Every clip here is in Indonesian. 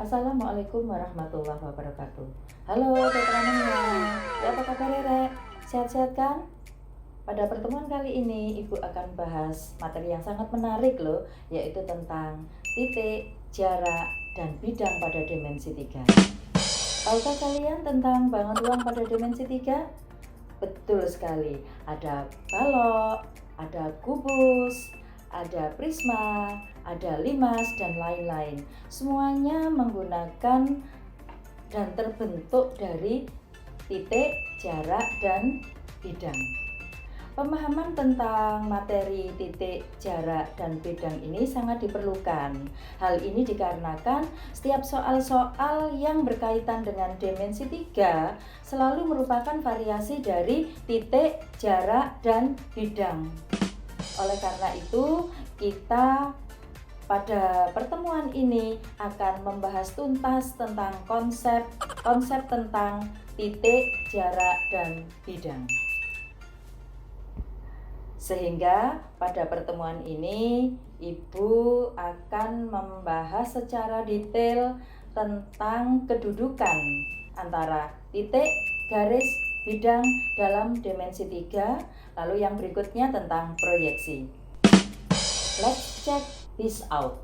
Assalamualaikum warahmatullahi wabarakatuh. Halo teman-temannya, ya apa kabar Rere? Sehat-sehat kan? Pada pertemuan kali ini Ibu akan bahas materi yang sangat menarik loh, yaitu tentang titik, jarak, dan bidang pada dimensi 3. Tahukah kalian tentang bangun ruang pada dimensi 3? Betul sekali, ada balok, ada kubus, ada prisma, ada limas, dan lain-lain. Semuanya menggunakan dan terbentuk dari titik, jarak, dan bidang. Pemahaman tentang materi titik, jarak, dan bidang ini sangat diperlukan. Hal ini dikarenakan setiap soal-soal yang berkaitan dengan dimensi 3 selalu merupakan variasi dari titik, jarak, dan bidang. Oleh karena itu, kita pada pertemuan ini akan membahas tuntas tentang konsep tentang titik, jarak, dan bidang. Sehingga pada pertemuan ini Ibu akan membahas secara detail tentang kedudukan antara titik, garis, bidang dalam dimensi 3. Lalu yang berikutnya tentang proyeksi. Let's check this out.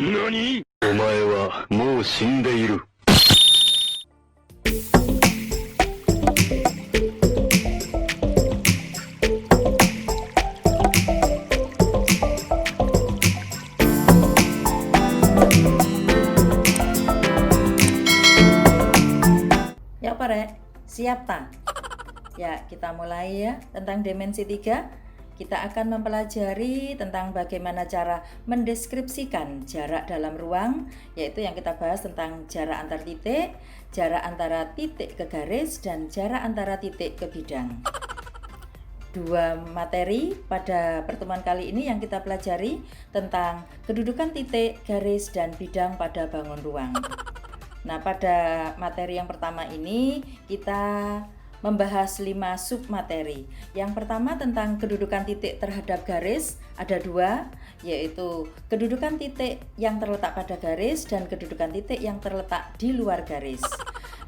NANI?! お前はもう死んでいる。Ya apa Rek? Siap tak? Ya, kita mulai ya tentang dimensi 3. Kita akan mempelajari tentang bagaimana cara mendeskripsikan jarak dalam ruang, yaitu yang kita bahas tentang jarak antar titik, jarak antara titik ke garis, dan jarak antara titik ke bidang. Dua materi pada pertemuan kali ini yang kita pelajari tentang kedudukan titik, garis, dan bidang pada bangun ruang. Nah, pada materi yang pertama ini kita membahas 5 submateri. Yang pertama tentang kedudukan titik terhadap garis, ada 2, yaitu kedudukan titik yang terletak pada garis dan kedudukan titik yang terletak di luar garis.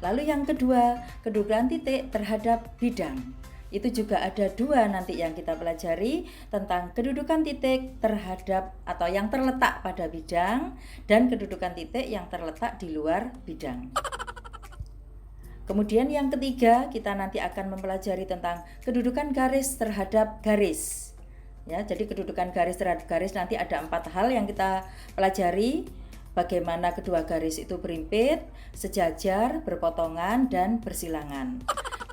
Lalu yang kedua, kedudukan titik terhadap bidang. Itu juga ada 2 nanti yang kita pelajari tentang kedudukan titik terhadap atau yang terletak pada bidang dan kedudukan titik yang terletak di luar bidang. Kemudian yang ketiga, kita nanti akan mempelajari tentang kedudukan garis terhadap garis. Ya, jadi kedudukan garis terhadap garis nanti ada 4 hal yang kita pelajari. Bagaimana kedua garis itu berimpit, sejajar, berpotongan, dan bersilangan.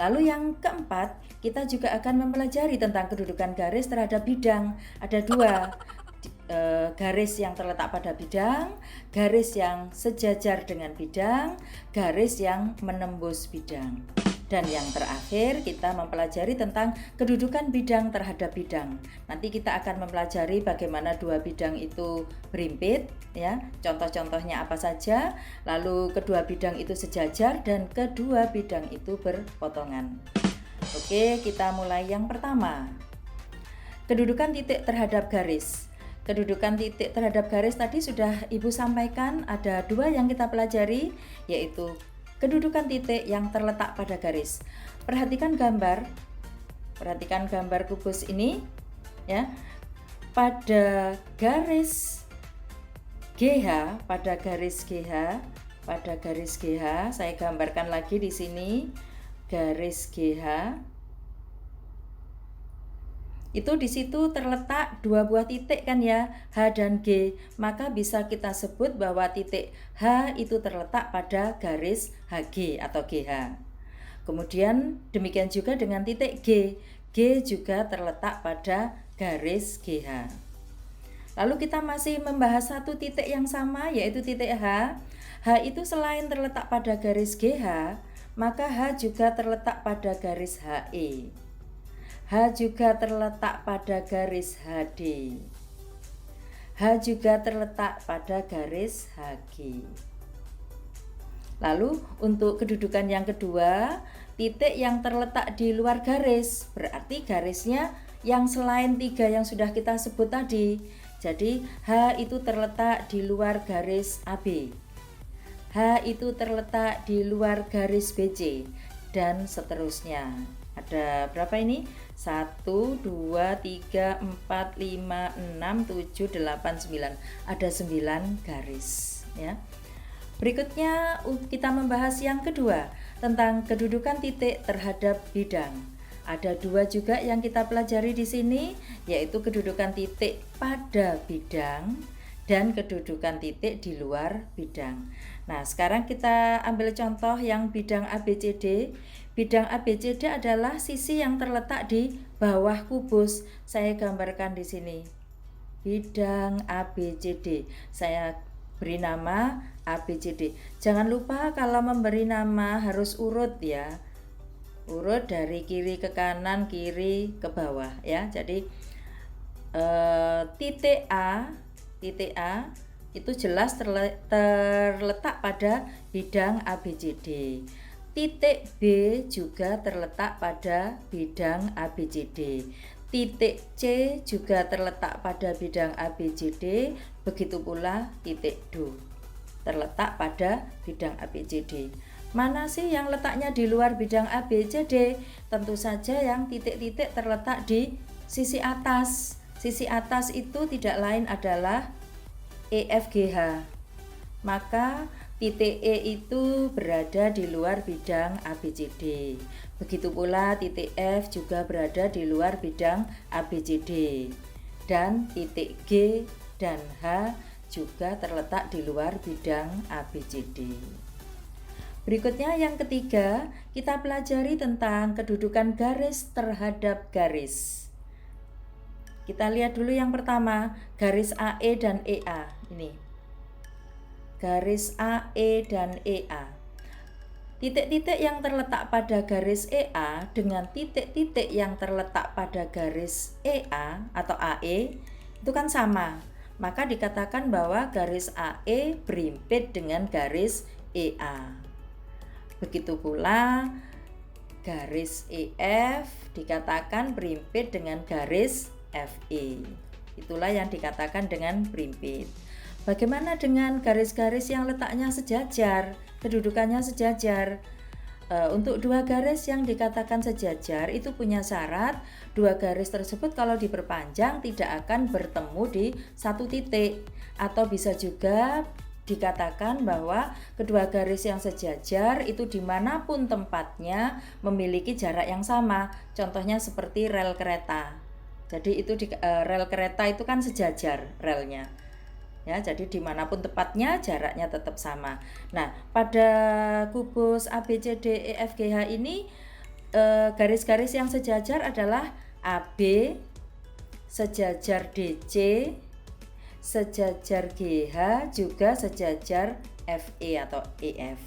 Lalu yang keempat, kita juga akan mempelajari tentang kedudukan garis terhadap bidang. Ada 2, garis yang terletak pada bidang, garis yang sejajar dengan bidang, garis yang menembus bidang. Dan yang terakhir kita mempelajari tentang kedudukan bidang terhadap bidang. Nanti kita akan mempelajari bagaimana 2 bidang itu berimpit, ya. Contoh-contohnya apa saja, lalu kedua bidang itu sejajar dan kedua bidang itu berpotongan. Oke, kita mulai yang pertama. Kedudukan titik terhadap garis. Kedudukan titik terhadap garis tadi sudah Ibu sampaikan, ada 2 yang kita pelajari, yaitu kedudukan titik yang terletak pada garis. Perhatikan gambar kubus ini ya. Pada garis GH, pada garis GH, saya gambarkan lagi di sini garis GH. Itu di situ terletak 2 buah titik kan ya, H dan G. Maka bisa kita sebut bahwa titik H itu terletak pada garis HG atau GH. Kemudian demikian juga dengan titik G. G juga terletak pada garis GH. Lalu kita masih membahas satu titik yang sama, yaitu titik H. H itu selain terletak pada garis GH, maka H juga terletak pada garis HE. H juga terletak pada garis HD. H juga terletak pada garis HG. Lalu untuk kedudukan yang kedua, titik yang terletak di luar garis, berarti garisnya yang selain 3 yang sudah kita sebut tadi. Jadi H itu terletak di luar garis AB, H itu terletak di luar garis BC, dan seterusnya. Ada berapa ini? 1, 2, 3, 4, 5, 6, 7, 8, 9. Ada 9 garis ya. Berikutnya kita membahas yang kedua tentang kedudukan titik terhadap bidang. Ada 2 juga yang kita pelajari di sini, yaitu kedudukan titik pada bidang dan kedudukan titik di luar bidang. Nah, sekarang kita ambil contoh yang bidang ABCD. Bidang ABCD adalah sisi yang terletak di bawah kubus. Saya gambarkan di sini. Bidang ABCD. Saya beri nama ABCD. Jangan lupa kalau memberi nama harus urut ya. Urut dari kiri ke kanan, kiri ke bawah ya. Jadi titik A itu jelas terletak pada bidang ABCD. Titik B juga terletak pada bidang ABCD. Titik C juga terletak pada bidang ABCD. Begitu pula titik D terletak pada bidang ABCD. Mana sih yang letaknya di luar bidang ABCD? Tentu saja yang titik-titik terletak di sisi atas. Sisi atas itu tidak lain adalah EFGH. Maka titik E itu berada di luar bidang ABCD. Begitu pula titik F juga berada di luar bidang ABCD. Dan titik G dan H juga terletak di luar bidang ABCD. Berikutnya yang ketiga, kita pelajari tentang kedudukan garis terhadap garis. Kita lihat dulu yang pertama, garis AE dan EA. Ini garis AE dan EA. Titik-titik yang terletak pada garis EA dengan titik-titik yang terletak pada garis EA atau AE itu kan sama. Maka dikatakan bahwa garis AE berimpit dengan garis EA. Begitu pula garis EF dikatakan berimpit dengan garis FE. Itulah yang dikatakan dengan berimpit. Bagaimana dengan garis-garis yang letaknya sejajar, kedudukannya sejajar? Untuk 2 garis yang dikatakan sejajar itu punya syarat 2 garis tersebut kalau diperpanjang tidak akan bertemu di satu titik. Atau bisa juga dikatakan bahwa kedua garis yang sejajar itu dimanapun tempatnya memiliki jarak yang sama. Contohnya seperti rel kereta. Jadi itu rel kereta itu kan sejajar relnya. Ya, jadi dimanapun tempatnya jaraknya tetap sama. Nah, pada kubus ABCD EFGH ini garis-garis yang sejajar adalah AB sejajar DC, sejajar GH, juga sejajar FE atau EF.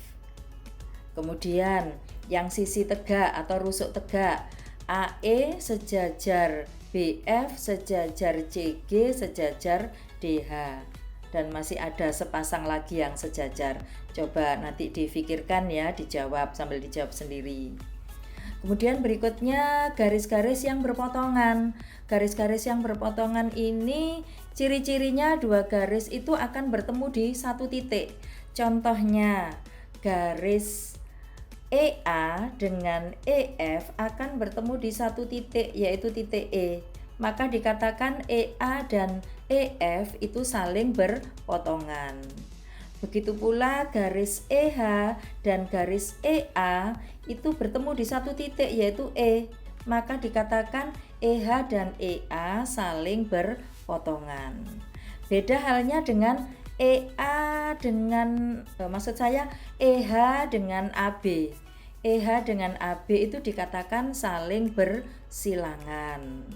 Kemudian yang sisi tegak atau rusuk tegak, AE sejajar BF, sejajar CG, sejajar DH. Dan masih ada sepasang lagi yang sejajar. Coba nanti difikirkan ya, dijawab sambil dijawab sendiri. Kemudian berikutnya garis-garis yang berpotongan. Garis-garis yang berpotongan ini ciri-cirinya 2 garis itu akan bertemu di satu titik. Contohnya garis EA dengan EF akan bertemu di satu titik, yaitu titik E. Maka dikatakan EA dan EF itu saling berpotongan. Begitu pula garis EH dan garis EA itu bertemu di satu titik, yaitu E. Maka dikatakan EH dan EA saling berpotongan. Beda halnya dengan EA dengan EH dengan AB. EH dengan AB itu dikatakan saling bersilangan.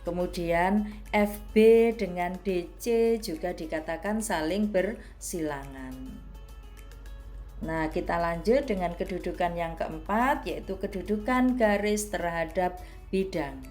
Kemudian FB dengan DC juga dikatakan saling bersilangan. Nah, kita lanjut dengan kedudukan yang keempat, yaitu kedudukan garis terhadap bidang.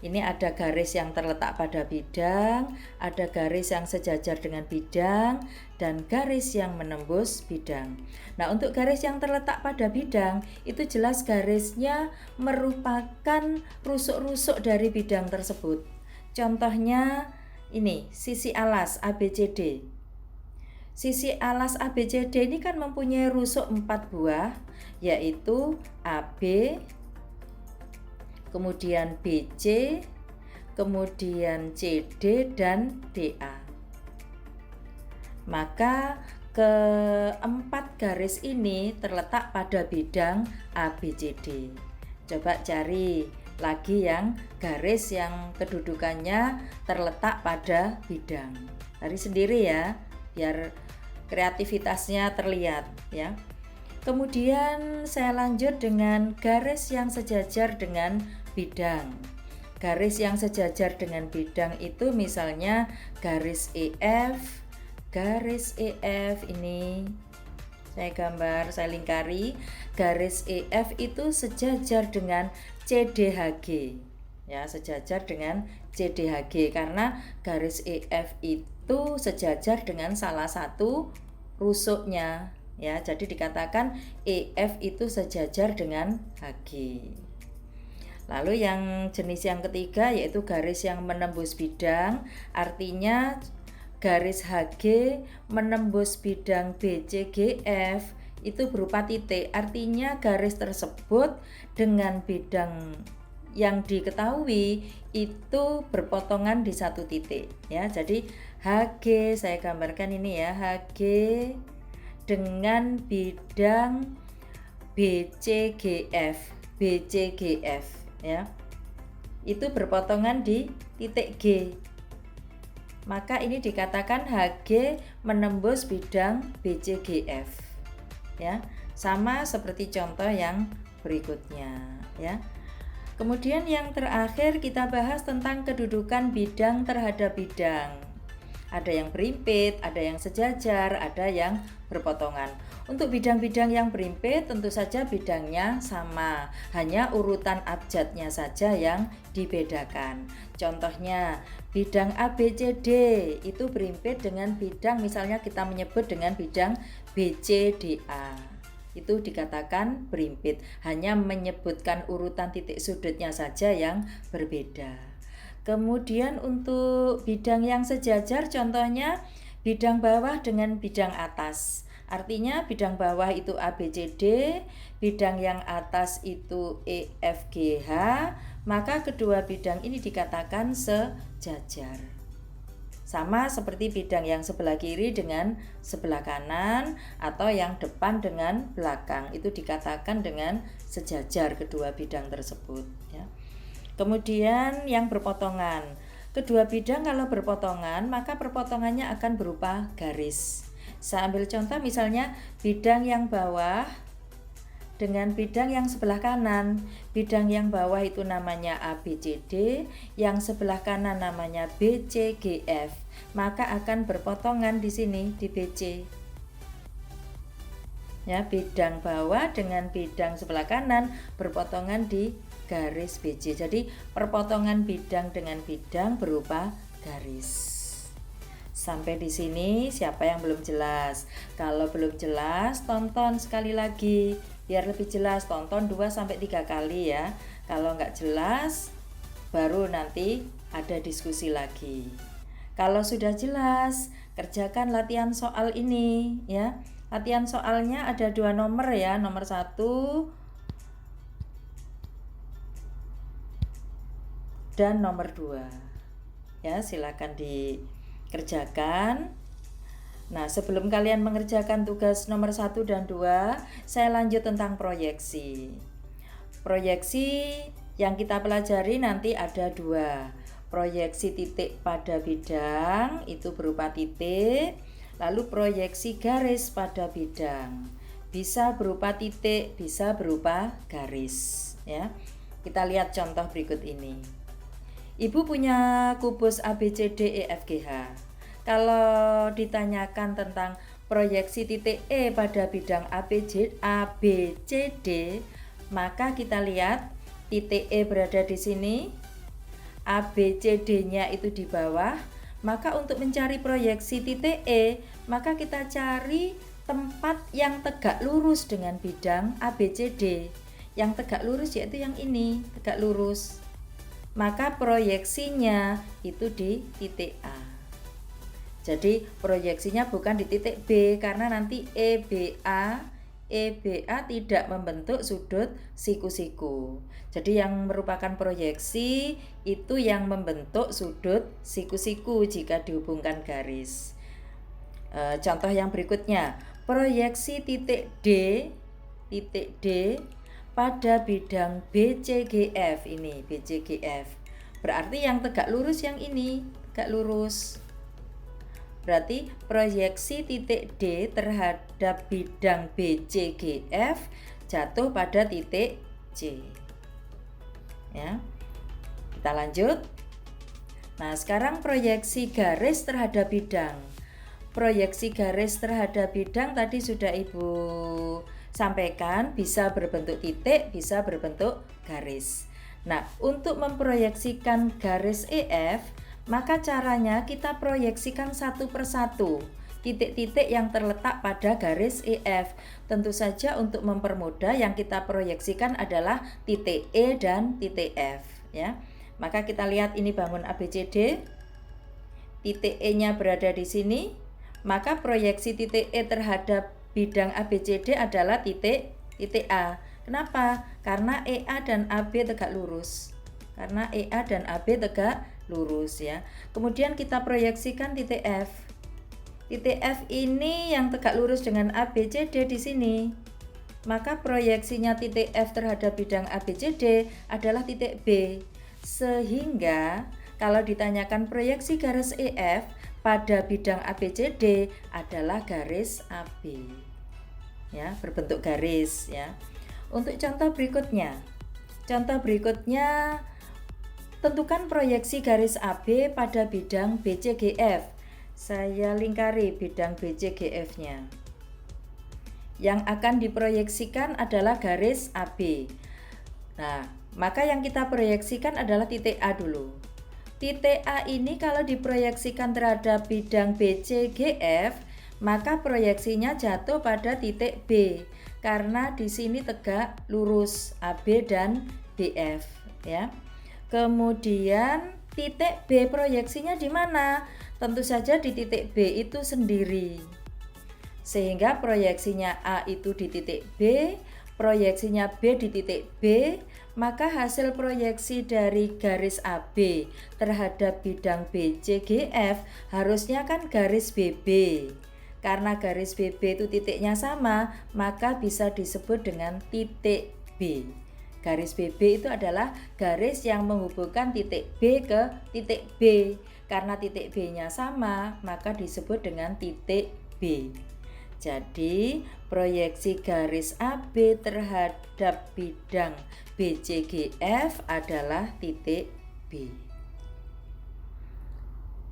Ini ada garis yang terletak pada bidang, ada garis yang sejajar dengan bidang, dan garis yang menembus bidang. Nah, untuk garis yang terletak pada bidang, itu jelas garisnya merupakan rusuk-rusuk dari bidang tersebut. Contohnya, ini sisi alas ABCD. Sisi alas ABCD ini kan mempunyai rusuk 4 buah, yaitu AB, kemudian BC, kemudian CD dan DA. Maka keempat garis ini terletak pada bidang ABCD. Coba cari lagi yang garis yang kedudukannya terletak pada bidang. Cari sendiri ya, biar kreativitasnya terlihat ya. Kemudian saya lanjut dengan garis yang sejajar dengan bidang. Garis yang sejajar dengan bidang itu misalnya garis EF ini saya gambar, saya lingkari. Garis EF itu sejajar dengan CDHG ya, sejajar dengan CDHG karena garis EF itu sejajar dengan salah satu rusuknya ya, jadi dikatakan EF itu sejajar dengan HG. Lalu yang jenis yang ketiga yaitu garis yang menembus bidang, artinya garis HG menembus bidang BCGF itu berupa titik, artinya garis tersebut dengan bidang yang diketahui itu berpotongan di satu titik ya. Jadi HG saya gambarkan ini ya, HG dengan bidang BCGF ya, itu berpotongan di titik G, maka ini dikatakan HG menembus bidang BCGF ya, sama seperti contoh yang berikutnya ya. Kemudian yang terakhir kita bahas tentang kedudukan bidang terhadap bidang. Ada yang berimpit, ada yang sejajar, ada yang berpotongan. Untuk bidang-bidang yang berimpit tentu saja bidangnya sama, hanya urutan abjadnya saja yang dibedakan. Contohnya bidang ABCD itu berimpit dengan bidang, misalnya kita menyebut dengan bidang BCDA. Itu dikatakan berimpit, hanya menyebutkan urutan titik sudutnya saja yang berbeda. Kemudian untuk bidang yang sejajar contohnya bidang bawah dengan bidang atas. Artinya bidang bawah itu ABCD, bidang yang atas itu EFGH, maka kedua bidang ini dikatakan sejajar. Sama seperti bidang yang sebelah kiri dengan sebelah kanan atau yang depan dengan belakang, itu dikatakan dengan sejajar kedua bidang tersebut ya. Kemudian yang berpotongan, kedua bidang kalau berpotongan maka perpotongannya akan berupa garis. Saya ambil contoh misalnya bidang yang bawah dengan bidang yang sebelah kanan. Bidang yang bawah itu namanya ABCD, yang sebelah kanan namanya BCGF, maka akan berpotongan di sini di BC. Ya, bidang bawah dengan bidang sebelah kanan berpotongan di garis BC. Jadi perpotongan bidang dengan bidang berupa garis. Sampai di sini siapa yang belum jelas? Kalau belum jelas tonton sekali lagi biar lebih jelas, tonton 2-3 kali ya. Kalau nggak jelas baru nanti ada diskusi lagi. Kalau sudah jelas kerjakan latihan soal ini ya. Latihan soalnya ada 2 nomor ya, nomor 1 dan nomor 2 ya, silakan dikerjakan. Nah, sebelum kalian mengerjakan tugas nomor 1 dan 2, saya lanjut tentang proyeksi. Proyeksi yang kita pelajari nanti ada 2. Proyeksi titik pada bidang itu berupa titik, lalu proyeksi garis pada bidang. Bisa berupa titik, bisa berupa garis ya. Kita lihat contoh berikut ini. Ibu punya kubus ABCDEFGH. Kalau ditanyakan tentang proyeksi titik E pada bidang ABCD, maka kita lihat titik E berada di sini, ABCD-nya itu di bawah. Maka untuk mencari proyeksi titik E, maka kita cari tempat yang tegak lurus dengan bidang ABCD. Yang tegak lurus yaitu yang ini, tegak lurus. maka proyeksinya itu di titik A. Jadi proyeksinya bukan di titik B karena nanti EBA tidak membentuk sudut siku-siku. Jadi yang merupakan proyeksi itu yang membentuk sudut siku-siku jika dihubungkan garis. Contoh yang berikutnya, proyeksi titik D pada bidang BCGF ini, BCGF. Berarti yang tegak lurus yang ini, tegak lurus. Berarti proyeksi titik D terhadap bidang BCGF jatuh pada titik C. Ya. Kita lanjut. Nah, sekarang proyeksi garis terhadap bidang. Proyeksi garis terhadap bidang tadi sudah Ibu sampaikan, bisa berbentuk titik, bisa berbentuk garis. Nah, untuk memproyeksikan garis EF, maka caranya kita proyeksikan satu persatu titik-titik yang terletak pada garis EF. Tentu saja untuk mempermudah yang kita proyeksikan adalah titik E dan titik F, ya. Maka kita lihat ini bangun ABCD. Titik E-nya berada di sini, maka proyeksi titik E terhadap bidang ABCD adalah titik A. Kenapa? Karena EA dan AB tegak lurus. Karena EA dan AB tegak lurus, ya. Kemudian kita proyeksikan titik F. Titik F ini yang tegak lurus dengan ABCD di sini. Maka proyeksinya titik F terhadap bidang ABCD adalah titik B. Sehingga kalau ditanyakan proyeksi garis EF pada bidang ABCD adalah garis AB, ya, berbentuk garis, ya. Untuk contoh berikutnya tentukan proyeksi garis AB pada bidang BCGF. Saya lingkari bidang BCGF-nya. Yang akan diproyeksikan adalah garis AB. Nah, maka yang kita proyeksikan adalah titik A dulu. Titik A ini kalau diproyeksikan terhadap bidang BCGF, maka proyeksinya jatuh pada titik B karena di sini tegak lurus AB dan BF, ya. Kemudian titik B proyeksinya di mana? Tentu saja di titik B itu sendiri. Sehingga proyeksinya A itu di titik B, proyeksinya B di titik B, maka hasil proyeksi dari garis AB terhadap bidang BCGF harusnya kan garis BB. Karena garis BB itu titiknya sama, maka bisa disebut dengan titik B. Garis BB itu adalah garis yang menghubungkan titik B ke titik B. Karena titik B-nya sama, maka disebut dengan titik B. Jadi, proyeksi garis AB terhadap bidang BCGF adalah titik B.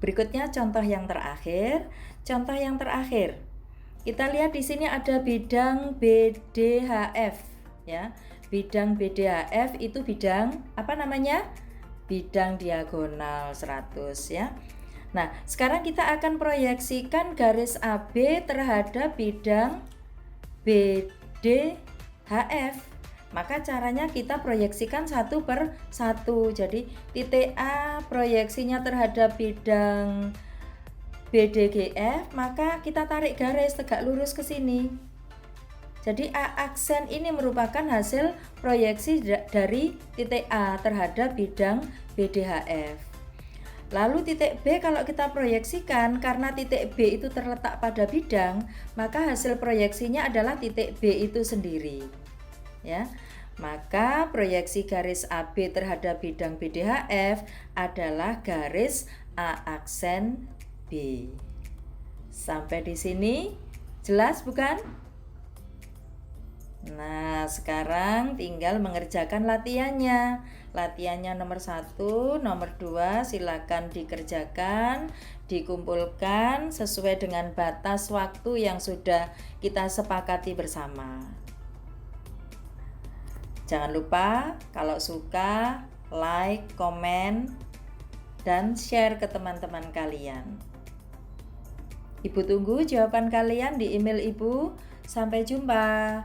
Berikutnya contoh yang terakhir. Contoh yang terakhir. Kita lihat di sini ada bidang BDHF, ya. Bidang BDHF itu bidang apa namanya? Bidang diagonal 100, ya. Nah, sekarang kita akan proyeksikan garis AB terhadap bidang BDHF. Maka caranya kita proyeksikan satu per satu. Jadi titik A proyeksinya terhadap bidang BDGF, maka kita tarik garis tegak lurus ke sini. Jadi A aksen ini merupakan hasil proyeksi dari titik A terhadap bidang BDHF. Lalu titik B kalau kita proyeksikan, karena titik B itu terletak pada bidang, maka hasil proyeksinya adalah titik B itu sendiri, ya. Maka proyeksi garis AB terhadap bidang BDHF adalah garis A aksen B. Sampai di sini jelas bukan? Nah, sekarang tinggal mengerjakan latihannya. Latihannya nomor 1, nomor 2 silakan dikerjakan, dikumpulkan sesuai dengan batas waktu yang sudah kita sepakati bersama. Jangan lupa kalau suka, like, komen, dan share ke teman-teman kalian. Ibu tunggu jawaban kalian di email Ibu. Sampai jumpa.